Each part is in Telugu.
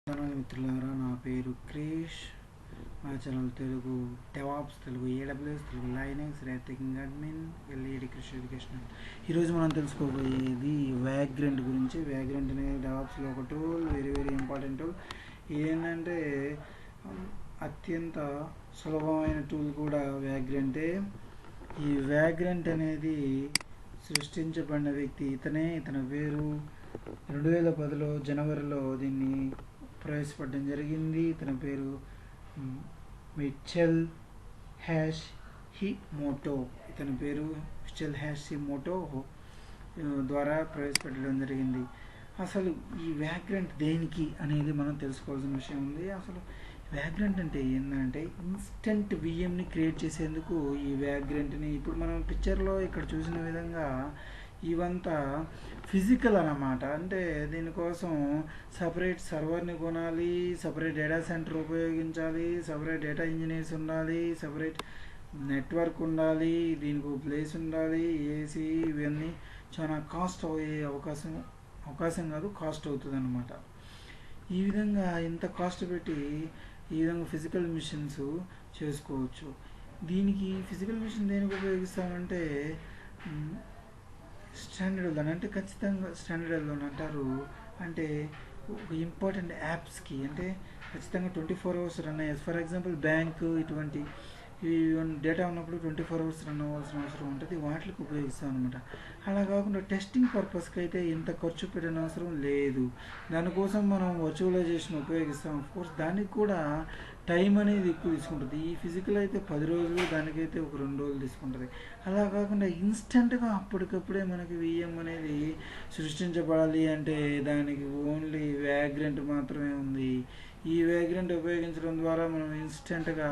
ఛానల్ మిత్రులారా, నా పేరు క్రిష్. మా channel Telugu DevOps, Telugu AWS, Telugu Linux, writing admin, LED Krish educational. ఈరోజు మనం తెలుసుకోబోయేది వ్యాగ్రెంట్ గురించి. వ్యాగ్రెంట్ అనేది డెవాప్స్లో ఒక tool, very very important tool. ఏంటంటే అత్యంత సులభమైన టూల్ కూడా వ్యాగ్రెంటే. ఈ వ్యాగ్రెంట్ అనేది సృష్టించబడిన వ్యక్తి ఇతని పేరు 2010లో జనవరిలో దీన్ని ప్రవేశపెట్టడం జరిగింది. ఇతని పేరు మిచెల్ హాషిమోటో. ద్వారా ప్రవేశపెట్టడం జరిగింది. అసలు ఈ వ్యాగ్రెంట్ దేనికి అనేది మనం తెలుసుకోవాల్సిన విషయం ఉంది. అసలు వ్యాగ్రెంట్ అంటే ఏంటంటే ఇన్స్టెంట్ విఎంని క్రియేట్ చేసేందుకు ఈ వ్యాగ్రెంట్ని, ఇప్పుడు మనం పిక్చర్లో ఇక్కడ చూసిన విధంగా ఇవంతా ఫిజికల్ అన్నమాట. అంటే దీనికోసం సపరేట్ సర్వర్ని కొనాలి, సపరేట్ డేటా సెంటర్ ఉపయోగించాలి, సపరేట్ డేటా ఇంజనీర్స్ ఉండాలి, సపరేట్ నెట్వర్క్ ఉండాలి, దీనికి ప్లేస్ ఉండాలి, ఏసీ, ఇవన్నీ చాలా కాస్ట్ అయ్యే అవకాశం కాస్ట్ అవుతుంది అన్నమాట. ఈ విధంగా ఇంత కాస్ట్ పెట్టి ఈ విధంగా ఫిజికల్ మిషన్స్ చేసుకోవచ్చు. దీనికి ఫిజికల్ మిషన్ దేనికి ఉపయోగిస్తామంటే స్టాండర్డ్ లోన్, అంటే ఖచ్చితంగా స్టాండర్డ్ లోన్ అంటారు. అంటే ఒక ఇంపార్టెంట్ యాప్స్కి, అంటే ఖచ్చితంగా 24 hours రన్ అయ్యేది. ఫర్ ఎగ్జాంపుల్ బ్యాంక్, ఇటువంటి డేటా ఉన్నప్పుడు 24 hours రన్ అవ్వాల్సిన అవసరం ఉంటుంది, వాటికి ఉపయోగిస్తాం అనమాట. అలా కాకుండా టెస్టింగ్ పర్పస్కి అయితే ఇంత ఖర్చు పెట్టిన అవసరం లేదు. దానికోసం మనం వర్చువలైజేషన్ ఉపయోగిస్తాం. ఆఫ్కోర్స్ దానికి కూడా టైం అనేది ఎక్కువ తీసుకుంటుంది. ఈ ఫిజికల్ అయితే 10 రోజులు, దానికైతే ఒక 2 రోజులు తీసుకుంటుంది. అలా కాకుండా ఇన్స్టెంట్గా అప్పటికప్పుడే మనకి విఎం అనేది సృష్టించబడాలి అంటే దానికి ఓన్లీ వ్యాగ్రెంట్ మాత్రమే ఉంది. ఈ వ్యాగ్రెంట్ ఉపయోగించడం ద్వారా మనం ఇన్స్టెంట్గా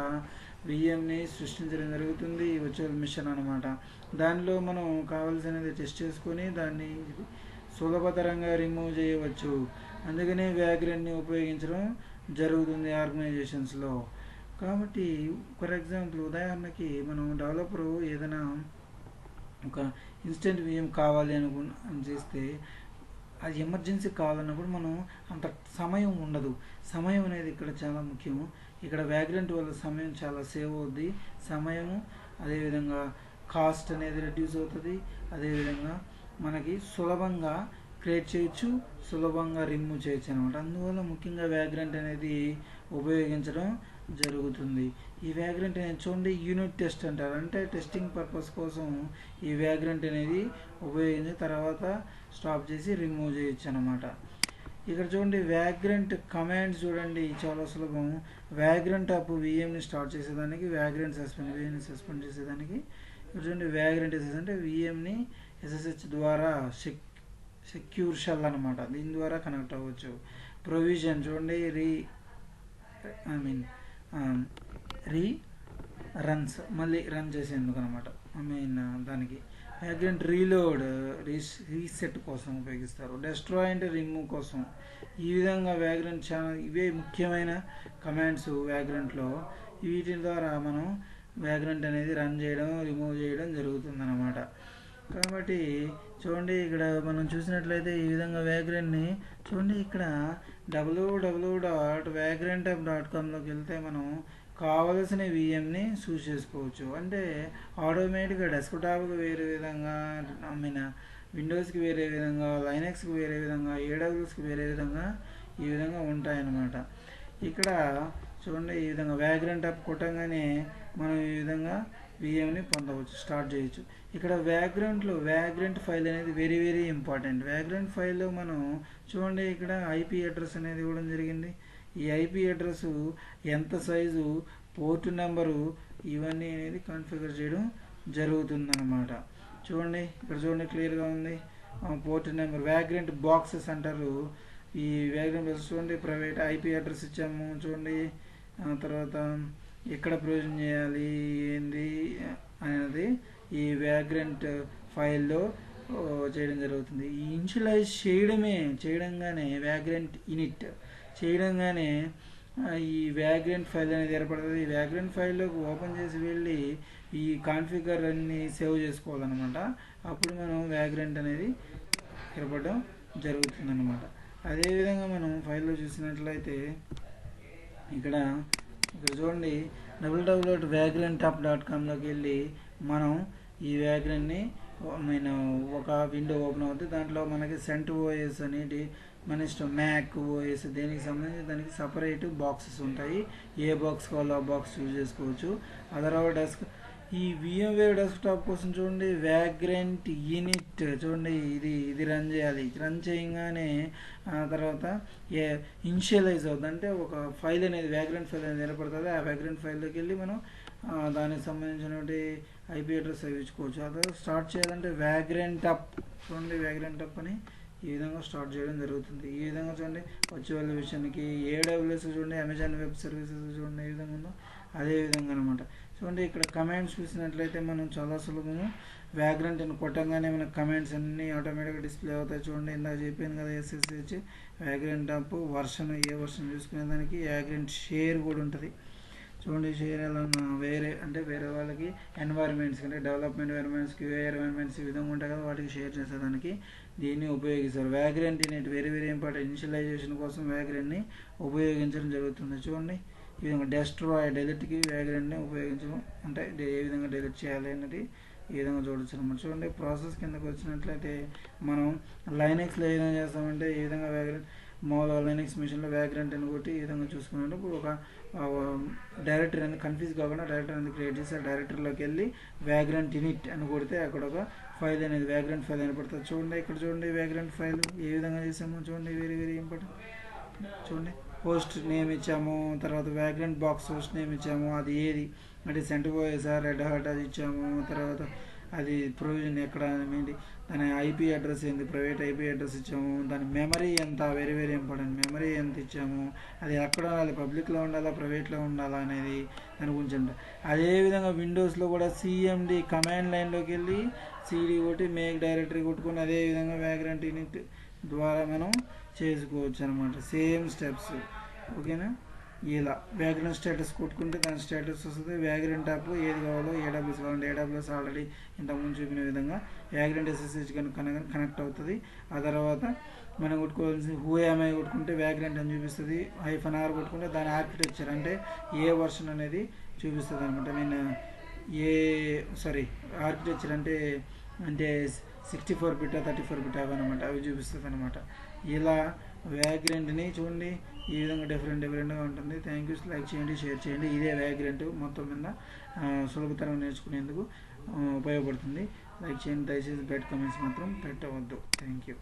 విఎంని సృష్టించడం జరుగుతుంది. వర్చువల్ మిషన్ అనమాట. దానిలో మనం కావాల్సినది టెస్ట్ చేసుకొని దాన్ని సులభతరంగా రిమూవ్ చేయవచ్చు. అందుకనే వ్యాగ్రెంట్ని ఉపయోగించడం జరుగుతుంది ఆర్గనైజేషన్స్లో. కాబట్టి ఫర్ ఎగ్జాంపుల్, ఉదాహరణకి మనం డెవలపరు ఏదైనా ఒక ఇన్స్టెంట్ విఎం కావాలి అని చేస్తే, అది ఎమర్జెన్సీ కావాలన్నప్పుడు మనం అంత సమయం ఉండదు. సమయం అనేది ఇక్కడ చాలా ముఖ్యం. ఇక్కడ వ్యాగ్రెంట్ వల్ల సమయం చాలా సేవ్ అవుద్ది. సమయము, అదేవిధంగా కాస్ట్ అనేది రెడ్యూస్ అవుతుంది. అదేవిధంగా మనకి సులభంగా క్రియేట్ చేయొచ్చు, సులభంగా రిమూవ్ చేయొచ్చు అనమాట. అందువల్ల ముఖ్యంగా వ్యాగ్రెంట్ అనేది ఉపయోగించడం జరుగుతుంది. ఈ వ్యాగ్రెంట్ అనేది చూడండి, యూనిట్ టెస్ట్ అంటారు. అంటే టెస్టింగ్ పర్పస్ కోసం ఈ వ్యాగ్రెంట్ అనేది ఉపయోగించి తర్వాత స్టాప్ చేసి రిమూవ్ చేయొచ్చు అనమాట. ఇక్కడ చూడండి, వ్యాగ్రెంట్ కమాండ్స్ చూడండి, చాలా సులభం. వ్యాగ్రెంట్ అప్ విఎంని స్టార్ట్ చేసేదానికి, వ్యాగ్రెంట్ విఎంని సస్పెండ్ చేసేదానికి. ఇక్కడ చూడండి, వ్యాగ్రెంట్ ఎస్ఎస్ అంటే విఎంని ఎస్ఎస్హెచ్ ద్వారా సెక్యూర్ షెల్ అనమాట, దీని ద్వారా కనెక్ట్ అవ్వచ్చు. ప్రొవిజన్ చూడండి, రన్స్ మళ్ళీ రన్ చేసేందుకు అనమాట. దానికి వ్యాగ్రెంట్ రీలోడ్, రీసెట్ కోసం ఉపయోగిస్తారు. డెస్ట్రాయ్ అంటే రిమూవ్ కోసం. ఈ విధంగా వ్యాగ్రెంట్ చాలా ఇవే ముఖ్యమైన కమాండ్స్ వ్యాగ్రెంట్లో. వీటి ద్వారా మనం వ్యాగ్రెంట్ అనేది రన్ చేయడం, రిమూవ్ చేయడం జరుగుతుందన్నమాట. కాబట్టి చూడండి, ఇక్కడ మనం చూసినట్లయితే ఈ విధంగా వ్యాగ్రెంట్ని చూడండి, ఇక్కడ www.vagrantapp.comలోకి వెళ్తే మనం కావలసిన విఎంని చూస్ చేసుకోవచ్చు. అంటే ఆటోమేటిక్గా డెస్క్టాప్కి వేరే విధంగా, విండోస్కి వేరే విధంగా, లైనక్స్కి వేరే విధంగా, ఏడబ్ల్యూఎస్కి వేరే విధంగా ఈ విధంగా ఉంటాయన్నమాట. ఇక్కడ చూడండి, ఈ విధంగా వ్యాగ్రెంట్ అప్ కొట్టంగానే మనం ఈ విధంగా విఎంని పొందవచ్చు, స్టార్ట్ చేయొచ్చు. ఇక్కడ వ్యాగ్రెంట్ ఫైల్ అనేది వెరీ వెరీ ఇంపార్టెంట్. వ్యాగ్రెంట్ ఫైల్లో మనం చూడండి, ఇక్కడ ఐపీ అడ్రస్ అనేది ఇవ్వడం జరిగింది. ఈ ఐపీ అడ్రస్ ఎంత సైజు, పోర్ట్ నెంబరు, ఇవన్నీ అనేది కాన్ఫిగర్ చేయడం జరుగుతుందన్నమాట. చూడండి, ఇక్కడ చూడండి, క్లియర్గా ఉంది. పోర్ట్ నెంబర్, వ్యాగ్రెంట్ బాక్సెస్ అంటారు. ఈ వ్యాగ్రెంట్ బాక్సెస్ చూడండి, ప్రైవేట్ ఐపీ అడ్రస్ ఇచ్చాము చూడండి. తర్వాత ఎక్కడ ప్రొవిజన్ చేయాలి ఏంది అనేది ఈ వ్యాగ్రెంట్ ఫైల్లో చేయడం జరుగుతుంది. ఈ ఇనిషియలైజ్ చేయడంగానే వ్యాగ్రెంట్ ఇనిట్ చేయడంగానే ఈ వ్యాగ్రెంట్ ఫైల్ అనేది ఏర్పడుతుంది. ఈ వ్యాగ్రెంట్ ఫైల్లోకి ఓపెన్ చేసి వెళ్ళి ఈ కాన్ఫిగర్ అన్ని సేవ్ చేసుకోవాలన్నమాట. అప్పుడు మనం వ్యాగ్రెంట్ అనేది ఏర్పడడం జరుగుతుందన్నమాట. అదేవిధంగా మనం ఫైల్లో చూసినట్లయితే ఇక్కడ చూడండి www.vagrantUp.com వెళ్ళి మనం ఈ వ్యాగ్రెంట్ని ఒక విండో ఓపెన్ అవుతుంది. దాంట్లో మనకి CentOS అనేది మన ఇష్టం, మ్యాక్ ఓఎస్ దేనికి సంబంధించి దానికి సపరేట్ బాక్సెస్ ఉంటాయి. ఏ బాక్స్ కావాలో ఆ బాక్స్ యూజ్ చేసుకోవచ్చు. డెస్క్ ఈ VMware డెస్క్టాప్ కోసం చూడండి వ్యాగ్రెంట్ యూనిట్ చూడండి ఇది రన్ చేయాలి. రన్ చేయగానే తర్వాత ఇనిషియలైజ్ అవుతుంది, అంటే ఒక ఫైల్ అనేది వ్యాగ్రెంట్ ఫైల్ అనేది ఏర్పడుతుంది. ఆ వ్యాగ్రెంట్ ఫైల్లోకి వెళ్ళి మనం దానికి సంబంధించినటువంటి IP అడ్రస్ అవి ఇచ్చుకోవచ్చు. అదే స్టార్ట్ చేయాలంటే వ్యాగ్రెంట్ అప్ చూడండి, వ్యాగ్రెంట్ అప్ అని ఈ విధంగా స్టార్ట్ చేయడం జరుగుతుంది. ఈ విధంగా చూడండి వర్చువల్ విషయానికి AWS చూడండి, అమెజాన్ వెబ్ సర్వీసెస్ చూడండి ఏ విధంగా ఉందో అదే విధంగా అనమాట. చూడండి ఇక్కడ కమాండ్స్ చూసినట్లయితే మనం చాలా సులభము. వ్యాగ్రెంట్ అని కొట్టంగానే మనకు కమాండ్స్ అన్నీ ఆటోమేటిక్గా డిస్ప్లే అవుతాయి. చూడండి ఇందాక చెప్పాను కదా SSH వ్యాగ్రెంట్ అప్ వర్షన్, ఏ వర్షన్ చూసుకునే దానికి వ్యాగ్రెంట్ షేర్ కూడా ఉంటుంది. చూడండి షేర్ ఎలా వేరే వాళ్ళకి ఎన్వైర్న్మెంట్స్కి, అంటే డెవలప్మెంట్ ఎన్వైర్న్మెంట్స్కి, ఎన్వైర్న్మెంట్స్ ఈ విధంగా ఉంటాయి కదా, వాటికి షేర్ చేసేదానికి దీన్ని ఉపయోగిస్తారు. వ్యాగ్రెంట్ అనేది వెరీ ఇంపార్టెంట్. ఇనిషియలైజేషన్ కోసం వ్యాగ్రెంట్ని ఉపయోగించడం జరుగుతుంది. చూడండి ఈ విధంగా డెస్ట్రాయ్ డెలిట్కి వ్యాగ్రెంట్ని ఉపయోగించడం, అంటే ఏ విధంగా డెలిట్ చేయాలి అన్నది ఈ విధంగా చూడొచ్చు అనమాట. చూడండి ప్రాసెస్ కిందకు వచ్చినట్లయితే మనం లైనెక్స్లో ఏ విధంగా చేస్తామంటే ఈ విధంగా వ్యాగ్రెంట్ లైనెక్స్ మిషన్లో వ్యాగ్రెంట్ అని కొట్టి ఈ విధంగా చూసుకున్నప్పుడు ఒక డైరెక్టరీ అనేది కన్ఫ్యూజ్ కాకుండా డైరెక్టరీ అనేది క్రియేట్ చేసి ఆ డైరెక్టరీలోకి వెళ్ళి వ్యాగ్రెంట్ యూనిట్ అని కొడితే అక్కడ ఒక ఫైల్ అనేది వ్యాగ్రెంట్ ఫైల్ అని పడుతుంది. చూడండి ఇక్కడ చూడండి వ్యాగ్రెంట్ ఫైల్ ఏ విధంగా చేసామో చూడండి, వెరీ ఇంపార్టెంట్. చూడండి హోస్ట్ నేమ్ ఇచ్చాము, తర్వాత వ్యాగ్రెంట్ బాక్స్ హోస్ట్ నేమ్ ఇచ్చాము, అది ఏది అంటే CentOS రెడ్ హాట్ అది ఇచ్చాము, తర్వాత అది ప్రొవిజన్ ఎక్కడ ఏంటి, దాని IP అడ్రస్ ఏంది, ప్రైవేట్ IP అడ్రస్ ఇచ్చాము, దాని మెమరీ ఎంత వెరీ ఇంపార్టెంట్, మెమరీ ఎంత ఇచ్చాము, అది ఎక్కడ ఉండాలి, పబ్లిక్లో ఉండాలా ప్రైవేట్లో ఉండాలా అనేది దాని గురించి ఉంటుంది. అదేవిధంగా విండోస్లో కూడా CMD కమాండ్ లైన్లోకి వెళ్ళి CD కొట్టి మేక్ డైరెక్టరీ కొట్టుకొని అదేవిధంగా వ్యాగ్రెంట్ యూనిట్ ద్వారా మనం చేసుకోవచ్చు అనమాట. సేమ్ స్టెప్స్ ఓకేనా. ఇలా వ్యాగ్రెంట్ స్టేటస్ కొట్టుకుంటే దాని స్టేటస్ వస్తుంది. వ్యాగ్రెంట్ యాప్ ఏది కావాలో AWS కావాలంటే AWS ఆల్రెడీ ఇంతకుముందు చూపిన విధంగా వ్యాగ్రెంట్ SSH కనెక్ట్ అవుతుంది. ఆ తర్వాత మనం కొట్టుకోవాల్సి హూఏఎంఐ కొట్టుకుంటే వ్యాగ్రెంట్ అని చూపిస్తుంది. -R కొట్టుకుంటే దాని ఆర్కిటెక్చర్ అంటే ఏ వర్షన్ అనేది చూపిస్తుంది అనమాట. ఆర్కిటెక్చర్ అంటే 64 బిట్ 34 బిట్ అవన్నమాట, అవి చూపిస్తుంది అనమాట. ఇలా వ్యాగ్రెంట్ని చూడండి ఈ విధంగా డిఫరెంట్గా ఉంటుంది. Thank you. లైక్ చేయండి, షేర్ చేయండి. ఇదే వ్యాగ్రెంట్ మొత్తం మీద సులభతరం నేర్చుకునేందుకు ఉపయోగపడుతుంది. లైక్ చేయండి, దయచేసి బెడ్ కామెంట్స్ మాత్రం పెట్టవద్దు. Thank you.